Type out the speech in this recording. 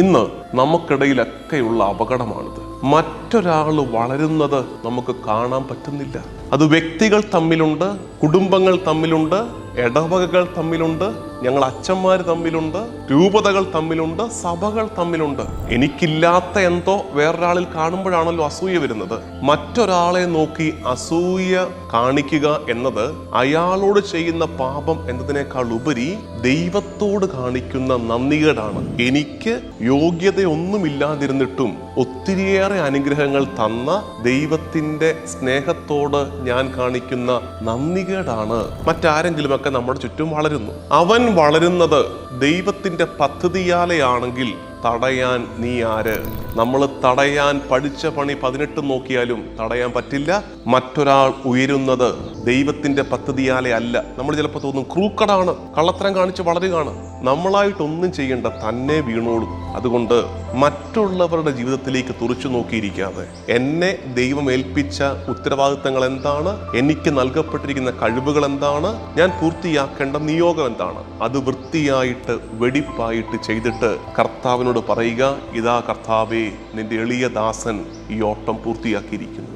ഇന്ന് നമുക്കിടയിലൊക്കെയുള്ള അപകടമാണിത്. മറ്റൊരാൾ വളരുന്നത് നമുക്ക് കാണാൻ പറ്റുന്നില്ല. അത് വ്യക്തികൾ തമ്മിലുണ്ട്, കുടുംബങ്ങൾ തമ്മിലുണ്ട്, ഇടവകകൾ തമ്മിലുണ്ട്, ഞങ്ങൾ അച്ഛന്മാർ തമ്മിലുണ്ട്, രൂപതകൾ തമ്മിലുണ്ട്, സഭകൾ തമ്മിലുണ്ട്. എനിക്കില്ലാത്ത എന്തോ വേറൊരാളിൽ കാണുമ്പോഴാണല്ലോ അസൂയ വരുന്നത്. മറ്റൊരാളെ നോക്കി അസൂയ കാണിക്കുക എന്നത് അയാളോട് ചെയ്യുന്ന പാപം എന്നതിനേക്കാൾ ഉപരി ദൈവത്തോട് കാണിക്കുന്ന നന്ദികേടാണ്. എനിക്ക് യോഗ്യതയൊന്നുമില്ലാതിരുന്നിട്ടും ഒത്തിരിയേറെ അനുഗ്രഹങ്ങൾ തന്ന ദൈവത്തിന്റെ സ്നേഹത്തോട് ഞാൻ കാണിക്കുന്ന നന്ദികേടാണ്. മറ്റാരെങ്കിലുമൊക്കെ നമ്മുടെ ചുറ്റും വളരുന്നു. അവൻ വളരുന്നത് ദൈവത്തിന്റെ പദ്ധതിയാലെയാണെങ്കിൽ തടയാൻ നീ ആര്? നമ്മൾ തടയാൻ പഠിച്ച പണി 18 നോക്കിയാലും തടയാൻ പറ്റില്ല. മറ്റൊരാൾ ഉയരുന്നത് ദൈവത്തിന്റെ പദ്ധതിയാലെ അല്ല. നമ്മൾ ചിലപ്പോൾ തോന്നും ക്രൂക്കടാണ്, കള്ളത്തരം കാണിച്ച് വളരുകയാണ്. നമ്മളായിട്ടൊന്നും ചെയ്യേണ്ട, തന്നെ വീണോളും. അതുകൊണ്ട് മറ്റുള്ളവരുടെ ജീവിതത്തിലേക്ക് തുറച്ചു നോക്കിയിരിക്കാതെ എന്നെ ദൈവം ഏൽപ്പിച്ച ഉത്തരവാദിത്തങ്ങൾ എന്താണ്, എനിക്ക് നൽകപ്പെട്ടിരിക്കുന്ന കഴിവുകൾ എന്താണ്, ഞാൻ പൂർത്തിയാക്കേണ്ട നിയോഗം എന്താണ്, അത് വൃത്തിയായിട്ട് വെടിപ്പായിട്ട് ചെയ്തിട്ട് കർത്താവിനോട് പറയുക, ഇതാ കർത്താവേ, നിന്റെ എളിയ ദാസൻ ഈ ഓട്ടം പൂർത്തിയാക്കിയിരിക്കുന്നു.